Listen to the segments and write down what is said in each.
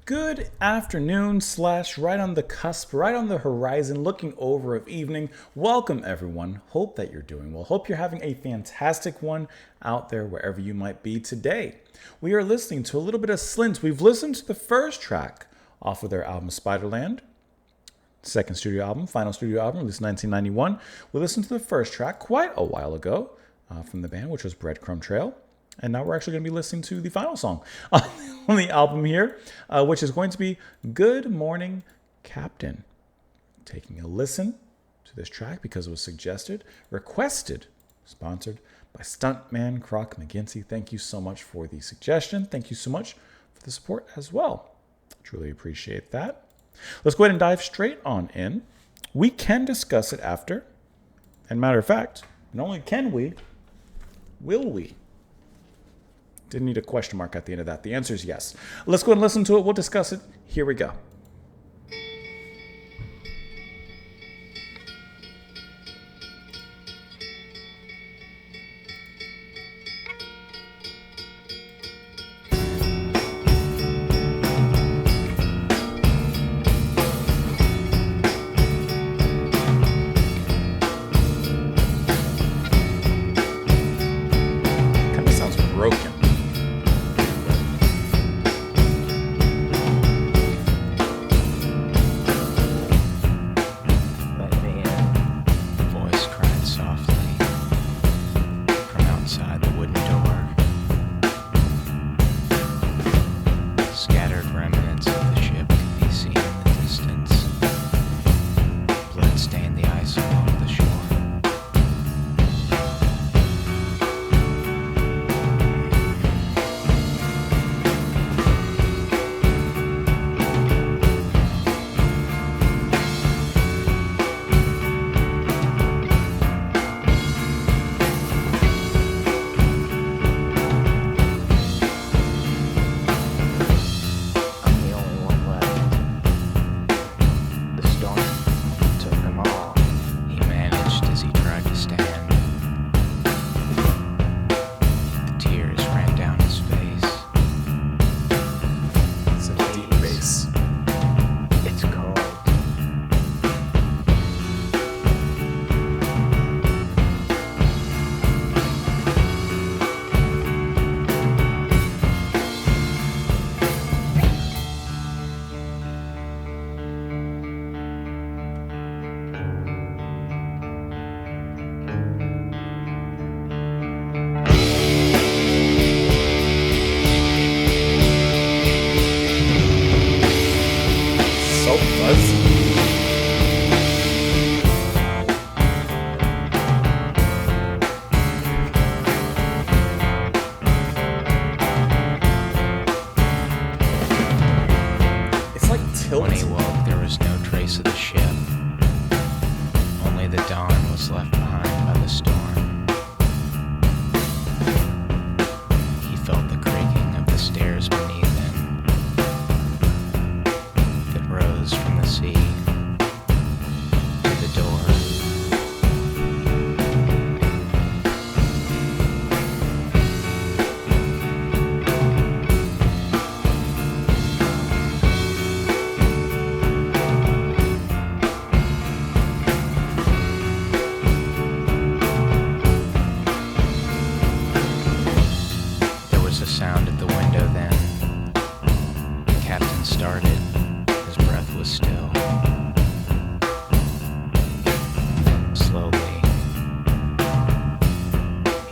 Good afternoon slash right on the cusp, right on the horizon, looking over of evening. Welcome everyone. Hope that you're doing well. Hope you're having a fantastic one out there wherever you might be today. We are listening to a little bit of Slint. We've listened to the first track off of their album Spiderland. Second studio album, final studio album, released in 1991. We listened to the first track quite a while ago from the band, which was Breadcrumb Trail. And now we're actually going to be listening to the final song on the album here, which is going to be Good Morning, Captain. Taking a listen to this track because it was suggested, requested, sponsored by Stuntman Croc McGinty. Thank you so much for the suggestion. Thank you so much for the support as well. Truly appreciate that. Let's go ahead and dive straight on in. We can discuss it after. And matter of fact, not only can we, will we? Didn't need a question mark at the end of that. The answer is yes. Let's go and listen to it. We'll discuss it. Here we go. Kind of sounds broken. Voice cried softly from outside the wooden door. Scattered remnants of the ship could be seen in the distance. Blood stained the ice along the shore. I'm the only one left. The storm took them all. He managed as he tried to stand. The tears ran down his face. It's a deep bass. It's cold. So fuzzy. It's like When he tilted. woke, there was no trace of the ship. Only the dawn was left behind by the storm. He felt the creaking of the stairs beneath him that rose from the sea to the door. There was a sound at the window then. The captain started. His breath was still. Slowly,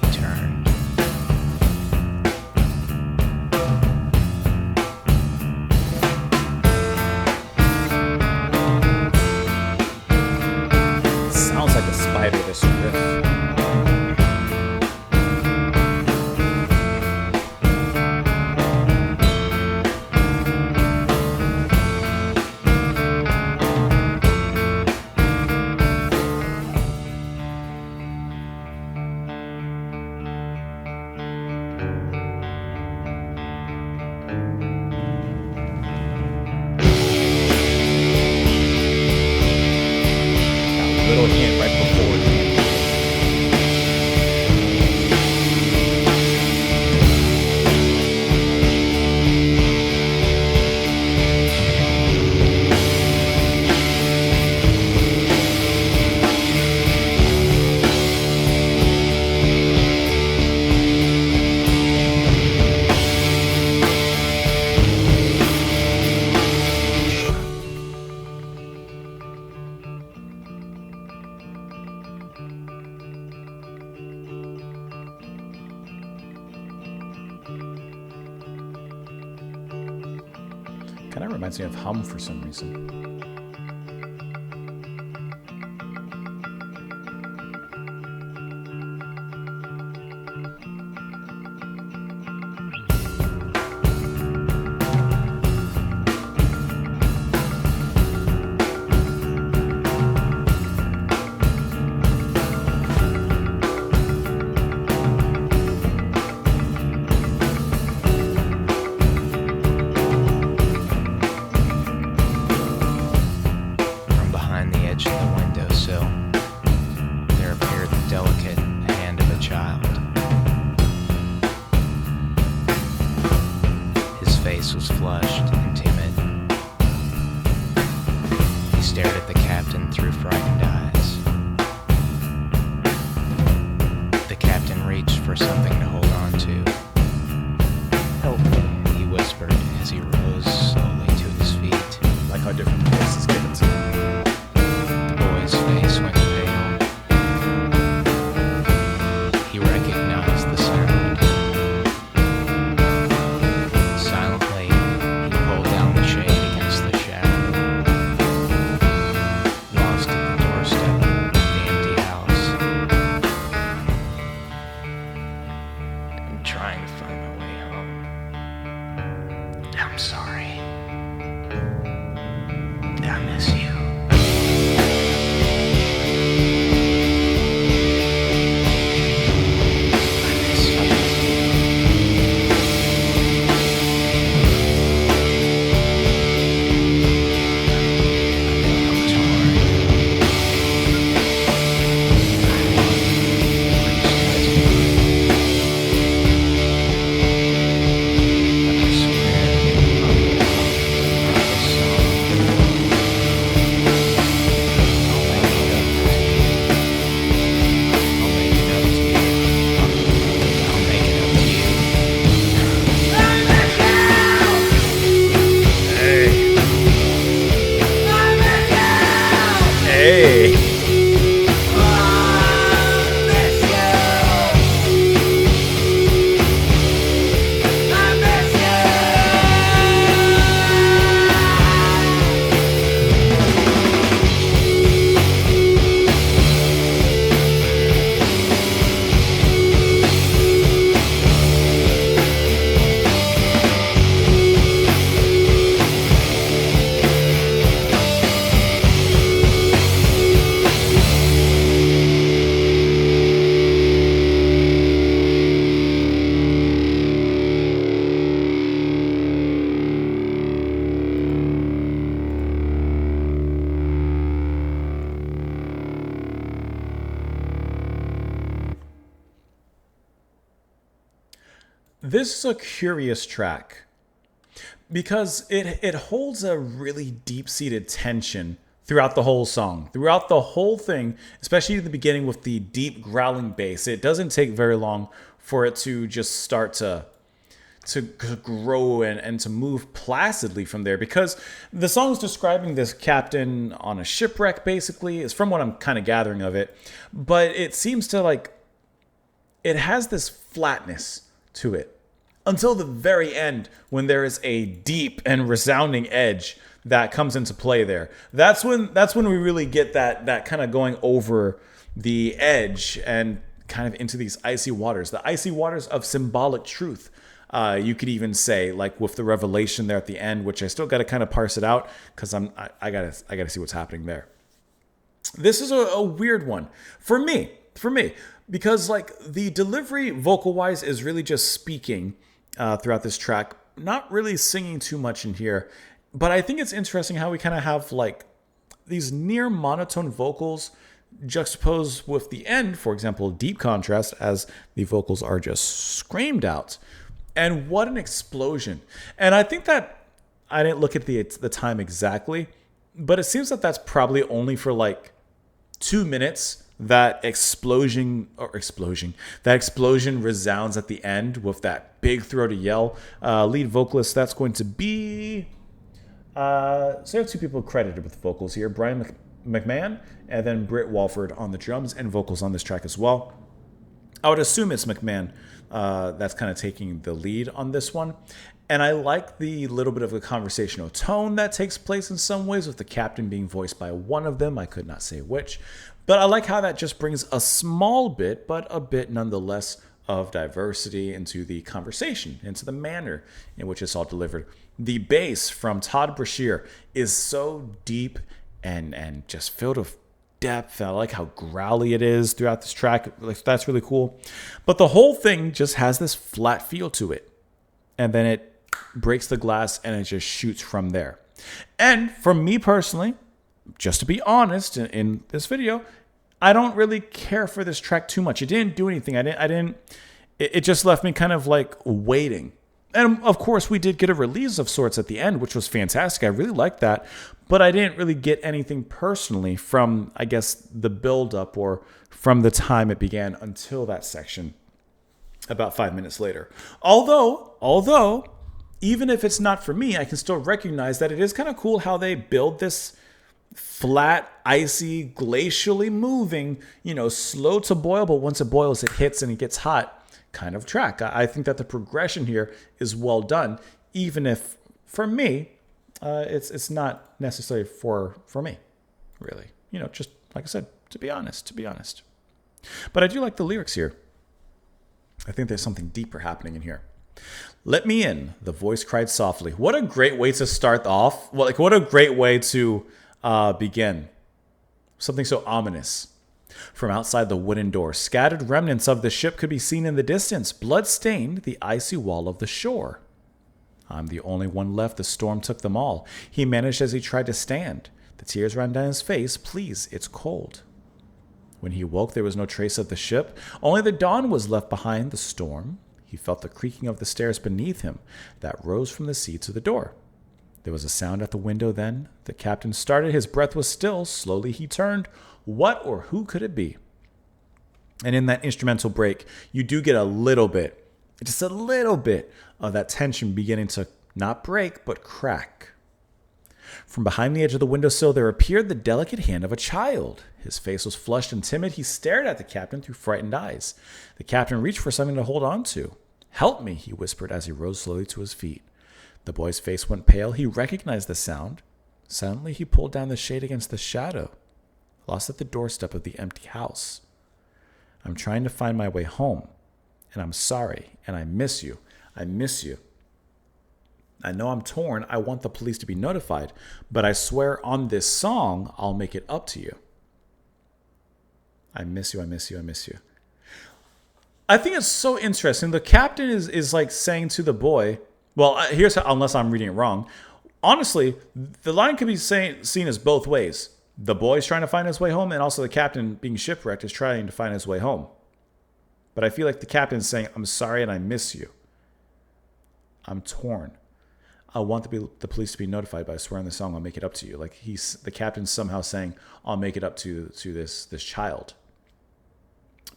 he turned. Sounds like a spider, this riff. Kind of reminds me of Hum for some reason. From behind the edge of the windowsill, there appeared the delicate hand of a child. His face was flushed and timid. He stared at the captain through frightened eyes. The captain reached for something to hold on to. "Help me," he whispered as he rose slowly to his feet. Like how different voice is given to them. The boy's face went pale. He recognized the sound. Silently, he pulled down the shade against the shadow. Lost at the doorstep of the empty house. I'm trying to find my way home. I'm sorry. I miss you. I miss you. I'm torn. Hey. This is a curious track because it holds a really deep-seated tension throughout the whole song, throughout the whole thing, especially at the beginning with the deep growling bass. It doesn't take very long for it to just start to grow and to move placidly from there, because the song's describing this captain on a shipwreck, basically, is from what I'm kind of gathering of it. But it seems to, like, it has this flatness to it until the very end, when there is a deep and resounding edge that comes into play there. That's when we really get that kind of going over the edge and kind of into these icy waters, the icy waters of symbolic truth. You could even say, like with the revelation there at the end, which I still got to kind of parse it out because I gotta see what's happening there. This is a weird one for me, because like the delivery vocal wise is really just speaking throughout this track, not really singing too much in here. But I think it's interesting how we kind of have like these near monotone vocals juxtaposed with the end, for example, deep contrast as the vocals are just screamed out. And what an explosion. And I think that I didn't look at the time exactly, but it seems that that's probably only for like 2 minutes. That explosion resounds at the end with that big throaty yell. Lead vocalist, that's going to be... so I have two people credited with vocals here. Brian McMahon and then Britt Walford on the drums and vocals on this track as well. I would assume it's McMahon that's kind of taking the lead on this one. And I like the little bit of a conversational tone that takes place in some ways, with the captain being voiced by one of them. I could not say which. But I like how that just brings a small bit, but a bit nonetheless, of diversity into the conversation, into the manner in which it's all delivered. The bass from Todd Brashear is so deep and just filled with depth. I like how growly it is throughout this track. Like, that's really cool. But the whole thing just has this flat feel to it. And then it breaks the glass and it just shoots from there. And for me personally, just to be honest, in this video, I don't really care for this track too much. It didn't do anything. It just left me kind of like waiting. And of course, we did get a release of sorts at the end, which was fantastic. I really liked that. But I didn't really get anything personally from, I guess, the build-up or from the time it began until that section about 5 minutes later. Although, even if it's not for me, I can still recognize that it is kind of cool how they build this flat, icy, glacially moving, slow to boil, but once it boils, it hits and it gets hot kind of track. I think that the progression here is well done, even if for me, it's not necessary for me, really. Just like I said, to be honest. But I do like the lyrics here. I think there's something deeper happening in here. Let me in, the voice cried softly. What a great way to start off. Well, what a great way to begin. Something so ominous. From outside the wooden door, scattered remnants of the ship could be seen in the distance, blood-stained the icy wall of the shore. I'm the only one left. The storm took them all. He managed as he tried to stand. The tears ran down his face. Please, it's cold. When he woke, there was no trace of the ship. Only the dawn was left behind the storm. He felt the creaking of the stairs beneath him that rose from the sea to the door. There was a sound at the window then. The captain started. His breath was still. Slowly he turned. What or who could it be? And in that instrumental break, you do get a little bit, just a little bit of that tension beginning to not break, but crack. From behind the edge of the windowsill, there appeared the delicate hand of a child. His face was flushed and timid. He stared at the captain through frightened eyes. The captain reached for something to hold on to. Help me, he whispered as he rose slowly to his feet. The boy's face went pale. He recognized the sound. Suddenly, he pulled down the shade against the shadow, lost at the doorstep of the empty house. I'm trying to find my way home, and I'm sorry, and I miss you. I miss you. I know I'm torn. I want the police to be notified, but I swear on this song, I'll make it up to you. I miss you, I miss you, I miss you. I think it's so interesting. The captain is like saying to the boy, well, here's how, unless I'm reading it wrong. Honestly, the line could be seen as both ways. The boy's trying to find his way home, and also the captain being shipwrecked is trying to find his way home. But I feel like the captain's saying, I'm sorry and I miss you. I'm torn. I want the police to be notified, but I swear on the song I'll make it up to you. Like the captain's somehow saying, I'll make it up to this child.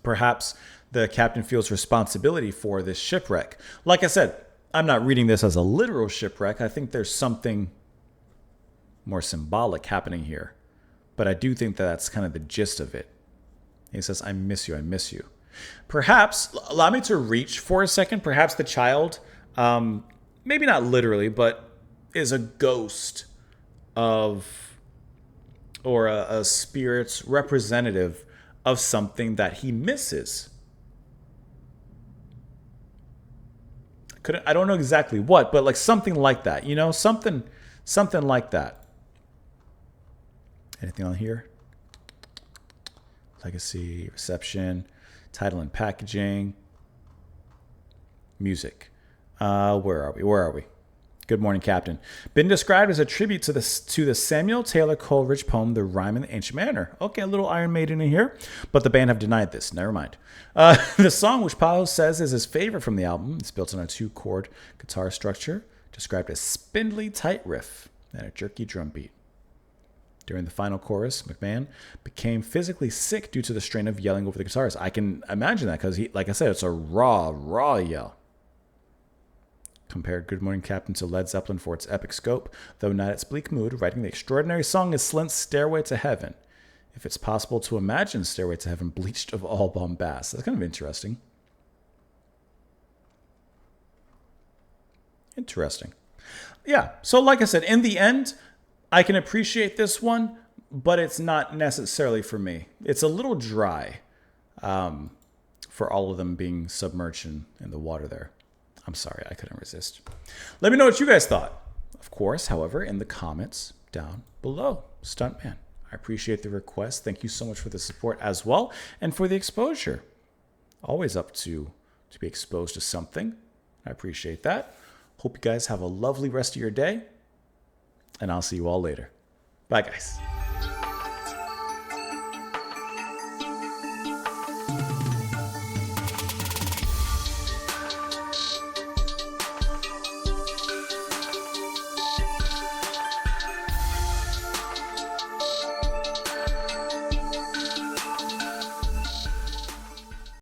Perhaps the captain feels responsibility for this shipwreck. Like I said, I'm not reading this as a literal shipwreck. I think there's something more symbolic happening here. But I do think that that's kind of the gist of it. He says, I miss you, I miss you. Perhaps, allow me to reach for a second, perhaps the child, maybe not literally, but is a ghost of, or a spirit's representative of something that he misses. I don't know exactly what, but like something like that, something like that. Anything on here? Legacy, reception, title and packaging, music. Where are we? Good morning, Captain. Been described as a tribute to the Samuel Taylor Coleridge poem, The Rhyme in the Ancient Manner. Okay, a little Iron Maiden in here, but the band have denied this. Never mind. The song, which Paulo says is his favorite from the album, is built on a 2-chord guitar structure, described as spindly tight riff and a jerky drum beat. During the final chorus, McMahon became physically sick due to the strain of yelling over the guitars. I can imagine that because, like I said, it's a raw yell. Compared Good Morning Captain to Led Zeppelin for its epic scope, though not its bleak mood, writing the extraordinary song is Slint's Stairway to Heaven. If it's possible to imagine Stairway to Heaven bleached of all bombast. That's kind of interesting. Interesting. Yeah. So, like I said, in the end, I can appreciate this one, but it's not necessarily for me. It's a little dry for all of them being submerged in the water there. I'm sorry, I couldn't resist. Let me know what you guys thought. Of course, however, in the comments down below. Stuntman, I appreciate the request. Thank you so much for the support as well and for the exposure. Always up to be exposed to something. I appreciate that. Hope you guys have a lovely rest of your day, and I'll see you all later. Bye, guys.